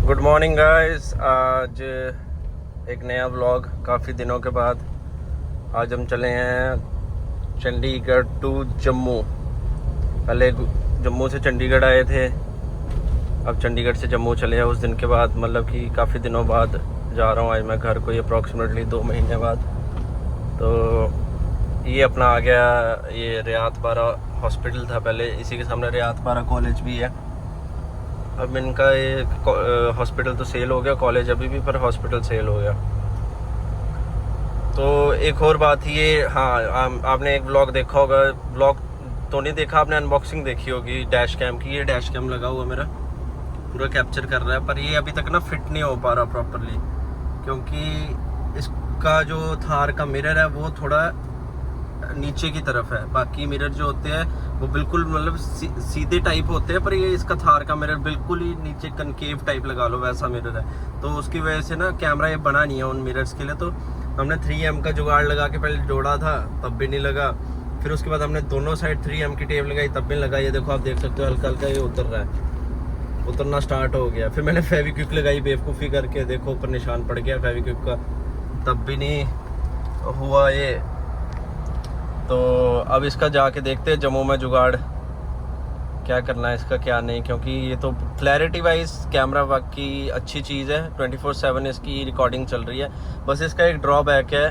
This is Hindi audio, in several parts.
Good morning guys. आज एक नया व्लॉग काफ़ी दिनों के बाद। आज हम चले हैं चंडीगढ़ टू जम्मू। पहले जम्मू से चंडीगढ़ आए थे, अब चंडीगढ़ से जम्मू चले हैं। उस दिन के बाद मतलब कि काफ़ी दिनों बाद जा रहा हूँ आज मैं घर को, ये अप्रॉक्सीमेटली 2 महीने बाद। तो ये अपना आ गया, ये रियात बारा हॉस्पिटल था पहले, इसी के सामने रियात बारा कॉलेज भी है। अब इनका ये हॉस्पिटल तो सेल हो गया, कॉलेज अभी भी, पर हॉस्पिटल सेल हो गया। तो एक और बात ये, हाँ, आपने एक व्लॉग देखा होगा, व्लॉग तो नहीं देखा आपने, अनबॉक्सिंग देखी होगी डैश कैम की। ये डैश कैम लगा हुआ मेरा, पूरा कैप्चर कर रहा है, पर ये अभी तक ना फिट नहीं हो पा रहा प्रॉपरली, क्योंकि इसका जो थार का मिरर है वो थोड़ा नीचे की तरफ है। बाकी मिरर जो होते हैं वो बिल्कुल मतलब सीधे टाइप होते हैं, पर ये इसका थार का मिरर बिल्कुल ही नीचे कनकेव टाइप लगा लो वैसा मिरर है। तो उसकी वजह से ना कैमरा ये बना नहीं है उन मिरर्स के लिए। तो हमने 3M का जुगाड़ लगा के पहले जोड़ा था, तब भी नहीं लगा। फिर उसके बाद हमने दोनों साइड 3M की टेप लगाई, तब भी नहीं लगा। ये देखो, आप देख सकते हो हल्का हल्का ये उतर रहा है, उतरना स्टार्ट हो गया। फिर मैंने फेविक्विक लगाई बेवकूफ़ी करके, देखो ऊपर निशान पड़ गया फेविक्विक का, तब भी नहीं हुआ ये। तो अब इसका जाके देखते हैं जम्मू में जुगाड़ क्या करना है इसका, क्या नहीं, क्योंकि ये तो क्लैरिटी वाइज कैमरा वाकई अच्छी चीज़ है, 24/7 इसकी रिकॉर्डिंग चल रही है। बस इसका एक ड्रॉबैक है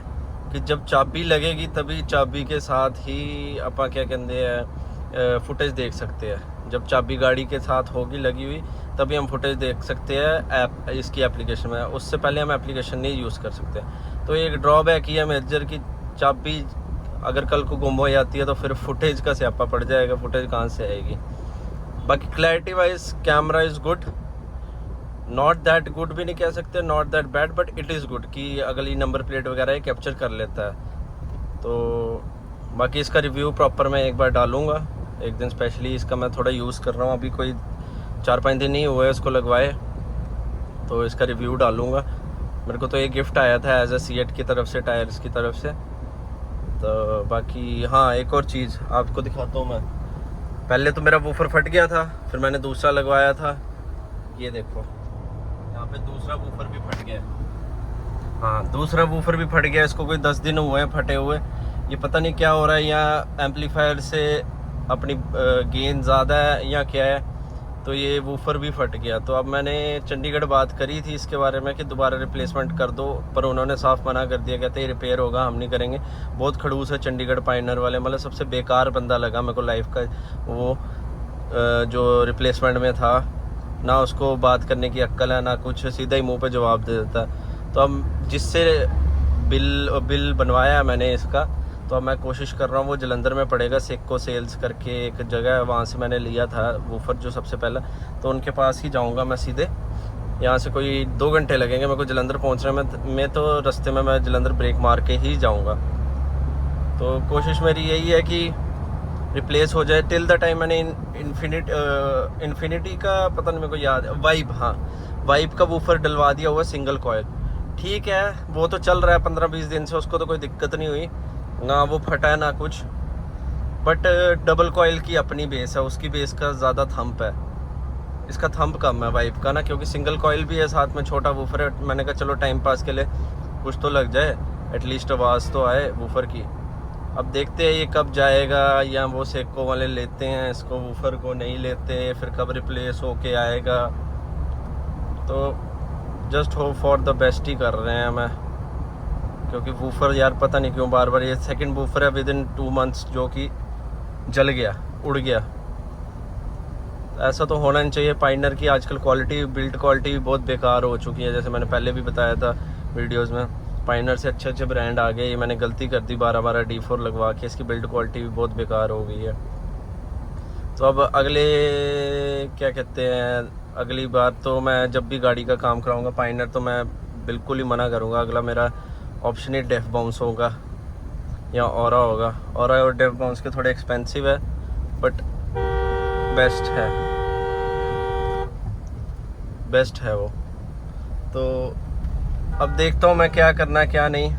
कि जब चाबी लगेगी तभी चाबी के साथ ही अपा क्या कहते हैं फुटेज देख सकते हैं। जब चाबी गाड़ी के साथ होगी लगी हुई तभी हम फुटेज देख सकते हैं इसकी एप्लीकेशन में, उससे पहले हम एप्लीकेशन नहीं यूज़ कर सकते। तो एक ड्रॉबैक ही है मेजर की, चाबी अगर कल को गुम हो जाती है तो फिर फुटेज का स्यापा पड़ जाएगा, फुटेज कहाँ से आएगी। बाकी clarity wise camera is good, not that good भी नहीं कह सकते, not that bad, but it is good कि अगली नंबर प्लेट वगैरह ये कैप्चर कर लेता है। तो बाकी इसका रिव्यू प्रॉपर मैं एक बार डालूँगा एक दिन, स्पेशली इसका मैं थोड़ा यूज़ कर रहा हूँ, अभी कोई 4-5 दिन नहीं हुए इसको लगवाए, तो इसका रिव्यू डालूँगा। मेरे को तो एक गिफ्ट आया था एज ए सीएट की तरफ से, टायर्स की तरफ से। तो बाकी हाँ, एक और चीज़ आपको दिखाता हूँ मैं। पहले तो मेरा वूफर फट गया था, फिर मैंने दूसरा लगवाया था, ये देखो यहाँ पे दूसरा वूफर भी फट गया। हाँ, दूसरा वूफर भी फट गया, इसको कोई 10 दिन हुए हैं फटे हुए। ये पता नहीं क्या हो रहा है, या एम्पलीफायर से अपनी गेन ज़्यादा है या क्या है, तो ये वूफर भी फट गया। तो अब मैंने चंडीगढ़ बात करी थी इसके बारे में कि दोबारा रिप्लेसमेंट कर दो, पर उन्होंने साफ मना कर दिया, कहते रिपेयर होगा, हम नहीं करेंगे। बहुत खड़ूस है चंडीगढ़ पाइनर वाले, मतलब सबसे बेकार बंदा लगा मेरे को लाइफ का वो, जो रिप्लेसमेंट में था ना, उसको बात करने की अक्ल है ना कुछ, सीधा ही मुंह पे जवाब दे देता। तो अब जिससे बिल बनवाया है मैंने इसका, तो अब मैं कोशिश कर रहा हूँ, वो जलंधर में पड़ेगा, सेको सेल्स करके एक जगह है, वहाँ से मैंने लिया था वूफर जो सबसे पहला, तो उनके पास ही जाऊँगा मैं सीधे। यहाँ से कोई 2 घंटे लगेंगे मेरे को जलंधर पहुँचने में तो रास्ते में मैं जलंधर ब्रेक मार के ही जाऊँगा। तो कोशिश मेरी यही है कि रिप्लेस हो जाए। टिल द टाइम मैंने इन्फिनिटी का पता नहीं मेरे को याद, वाइब, हाँ वाइब का वूफर डलवा दिया हुआ सिंगल कॉयल, ठीक है, वो तो चल रहा है 15-20 दिन से, उसको तो कोई दिक्कत नहीं हुई ना, वो फटा है ना कुछ। बट डबल कॉयल की अपनी बेस है, उसकी बेस का ज़्यादा थंप है, इसका थंप कम है वाइब का ना, क्योंकि सिंगल कॉयल भी है साथ में, छोटा वूफर है। मैंने कहा चलो टाइम पास के लिए कुछ तो लग जाए, एटलीस्ट आवाज़ तो आए वूफर की। अब देखते हैं ये कब जाएगा, या वो सेको वाले लेते हैं इसको, वूफर को नहीं लेते, फिर कब रिप्लेस होके आएगा। तो just hope for the best ही कर रहे हैं मैं, क्योंकि वूफर यार पता नहीं क्यों बार बार, ये सेकंड वूफर है विद इन 2 मंथ्स जो कि जल गया, उड़ गया। ऐसा तो होना नहीं चाहिए। पाइनर की आजकल क्वालिटी, बिल्ड क्वालिटी भी बहुत बेकार हो चुकी है, जैसे मैंने पहले भी बताया था वीडियोस में। पाइनर से अच्छे अच्छे ब्रांड आ गए, ये मैंने गलती कर दी 12 D4 लगवा के, इसकी बिल्ड क्वालिटी भी बहुत बेकार हो गई है। तो अब अगले क्या कहते हैं, अगली बार तो मैं जब भी गाड़ी का काम कराऊंगा पाइनर, तो मैं बिल्कुल ही मना करूंगा। अगला मेरा ऑप्शन ही डेफ बाउंस होगा या ऑरा होगा। ऑरा और डेफ बाउंस के थोड़े एक्सपेंसिव है, बट बेस्ट है, बेस्ट है वो। तो अब देखता हूँ मैं क्या करना है क्या नहीं,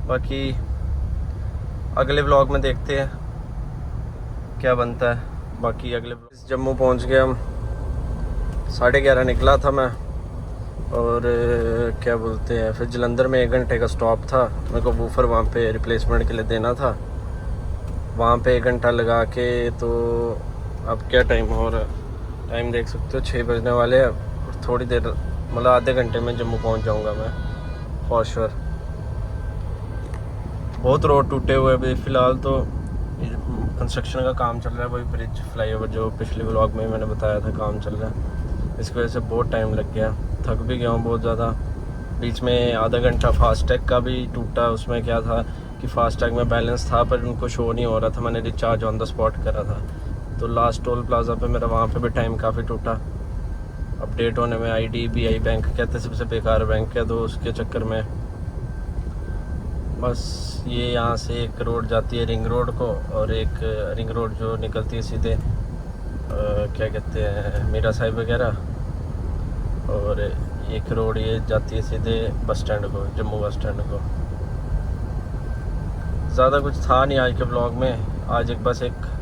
बाकी अगले व्लॉग में देखते हैं क्या बनता है। बाकी अगले जम्मू पहुँच गए हम, 11:30 निकला था मैं, और क्या बोलते हैं, फिर जलंधर में 1 घंटे का स्टॉप था। मेरे को वूफर वहाँ पे रिप्लेसमेंट के लिए देना था, वहाँ पे 1 घंटा लगा के, तो अब क्या टाइम हो रहा है, टाइम देख सकते हो 6 बजने वाले हैं। और थोड़ी देर मतलब आधे घंटे में जम्मू पहुँच जाऊँगा मैं फॉर श्योर। बहुत रोड टूटे हुए अभी फ़िलहाल, तो कंस्ट्रक्शन का काम चल रहा है, वही ब्रिज फ्लाईओवर जो पिछले व्लॉग में मैंने बताया था काम चल रहा है। इसकी वजह से बहुत टाइम लग गया, थक भी गया हूँ बहुत ज़्यादा। बीच में आधा घंटा फास्टैग का भी टूटा, उसमें क्या था कि फास्टैग में बैलेंस था पर उनको शो नहीं हो रहा था, मैंने रिचार्ज ऑन द स्पॉट करा था। तो लास्ट टोल प्लाजा पे मेरा वहाँ पे भी टाइम काफ़ी टूटा, अपडेट होने में। IDBI बैंक कहते सबसे बेकार बैंक है, तो उसके चक्कर में बस ये यहाँ से एक रोड जाती है रिंग रोड को, और एक रिंग रोड जो निकलती है सीधे क्या कहते हैं मीरा साहिब वगैरह, और एक रोड ये जाती है सीधे बस स्टैंड को, जम्मू बस स्टैंड को। ज़्यादा कुछ था नहीं आज के ब्लॉग में। आज एक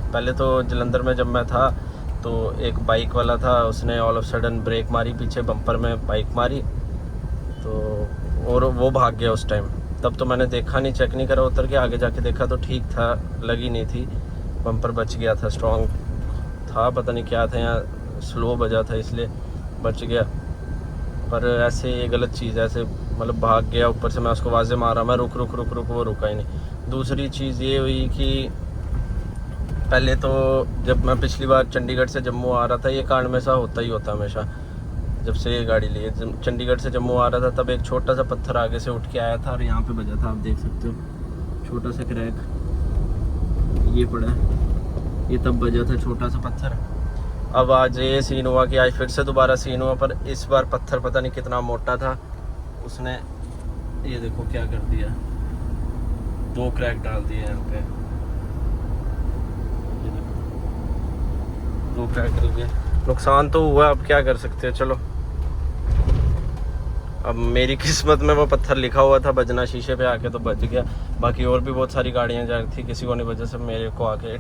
पहले तो जलंधर में जब मैं था तो एक बाइक वाला था, उसने ऑल ऑफ सडन ब्रेक मारी, पीछे बम्पर में बाइक मारी, तो और वो भाग गया उस टाइम। तब तो मैंने देखा नहीं, चेक नहीं करा, उतर के आगे जाके देखा तो ठीक था, लगी नहीं थी, बम्पर बच गया था, स्ट्रॉन्ग था, पता नहीं क्या था, यहाँ स्लो बजा था इसलिए बच गया। पर ऐसे ये गलत चीज़ है, ऐसे मतलब भाग गया, ऊपर से मैं उसको आवाज़ें मारा, मैं रुक, वो रुका ही नहीं। दूसरी चीज़ ये हुई कि पहले तो जब मैं पिछली बार चंडीगढ़ से जम्मू आ रहा था, ये कांड में सा होता ही होता हमेशा, जब से ये गाड़ी ली है। चंडीगढ़ से जम्मू आ रहा था तब एक छोटा सा पत्थर आगे से उठ के आया था और यहाँ पे बजा था, आप देख सकते हो छोटा सा क्रैक ये पड़ा है, ये तब बजा था छोटा सा पत्थर। अब आज ये सीन हुआ कि आज फिर से दोबारा सीन हुआ, पर इस बार पत्थर पता नहीं कितना मोटा था, उसने ये देखो क्या कर दिया, 2 क्रैक डाल दिए यहाँ पे, ये देखो 2 क्रैक डल गए। नुकसान तो हुआ, अब क्या कर सकते हैं, चलो। अब मेरी किस्मत में वो पत्थर लिखा हुआ था बजना, शीशे पे आके तो बच गया, बाकी और भी बहुत सारी गाड़ियाँ जा रही थी, किसी को नहीं वजह से मेरे को आके।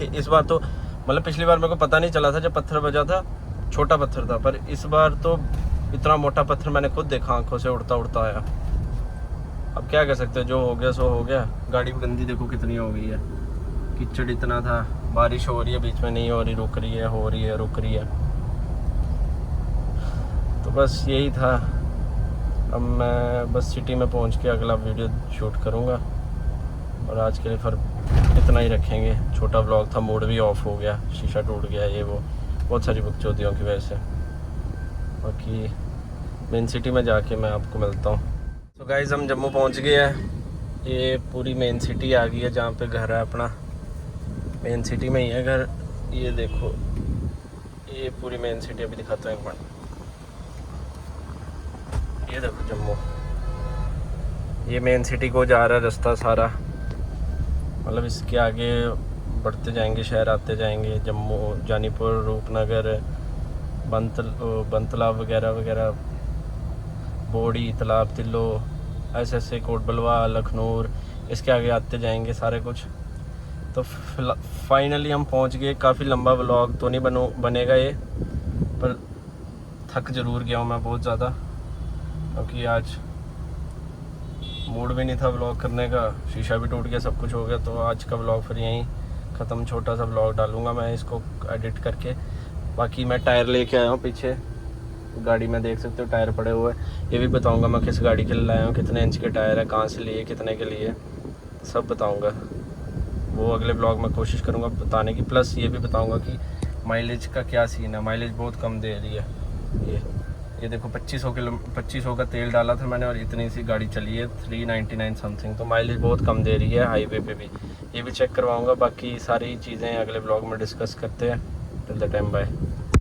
इस बार तो मतलब पिछली बार मेरे को पता नहीं चला था जब पत्थर बजा था, छोटा पत्थर था, पर इस बार तो इतना मोटा पत्थर मैंने खुद देखा आंखों से उड़ता आया। अब क्या कर सकते हैं, जो हो गया सो हो गया। गाड़ी भी गंदी देखो कितनी हो गई है, कीचड़ इतना था, बारिश हो रही है बीच में नहीं हो रही, रुक रही है, हो रही है, रुक रही है। तो बस यही था। अब मैं बस सिटी में पहुंच के अगला वीडियो शूट करूंगा, और आज के लिए फिर इतना ही रखेंगे। छोटा व्लॉग था, मूड भी ऑफ हो गया, शीशा टूट गया, ये वो बहुत सारी बकचोदियों की वजह से। बाकी मेन सिटी में जाके मैं आपको मिलता हूँ। तो गाइस हम जम्मू पहुँच गए हैं, ये पूरी मेन सिटी आ गई है जहाँ पे घर है अपना, मेन सिटी में ही है घर। ये देखो ये पूरी मेन सिटी, अभी दिखाता हूँ एक बार, ये देखो जम्मू, ये मेन सिटी को जा रहा है रास्ता सारा, मतलब इसके आगे बढ़ते जाएंगे शहर, आते जाएंगे, जम्मू, जानीपुर, रूपनगर, बंतलाब वगैरह वगैरह, बोड़ी, तालाब तिल्लो, ऐसे कोटबलवा, लखनऊर, इसके आगे आते जाएंगे सारे कुछ। तो फाइनली हम पहुंच गए। काफ़ी लंबा व्लॉग तो नहीं बनेगा ये, पर थक ज़रूर गया हूँ मैं बहुत ज़्यादा, क्योंकि आज मूड भी नहीं था व्लॉग करने का, शीशा भी टूट गया, सब कुछ हो गया। तो आज का व्लॉग फिर यहीं ख़त्म, छोटा सा व्लॉग डालूँगा मैं इसको एडिट करके। बाकी मैं टायर लेके आया हूँ पीछे गाड़ी में, देख सकते हो टायर पड़े हुए हैं, ये भी बताऊँगा मैं किस गाड़ी के लिए लाया हूँ, कितने इंच के टायर है, कहाँ से लिए, कितने के लिए, सब बताऊँगा। वो अगले ब्लॉग में कोशिश करूँगा बताने की। प्लस ये भी बताऊँगा कि माइलेज का क्या सीन है, माइलेज बहुत कम दे रही है। ये देखो 2500 का तेल डाला था मैंने, और इतनी सी गाड़ी चली है 399 समथिंग, तो माइलेज बहुत कम दे रही है हाईवे पे भी, ये भी चेक करवाऊँगा। बाकी सारी चीज़ें अगले ब्लॉग में डिस्कस करते हैं। Till the time bye.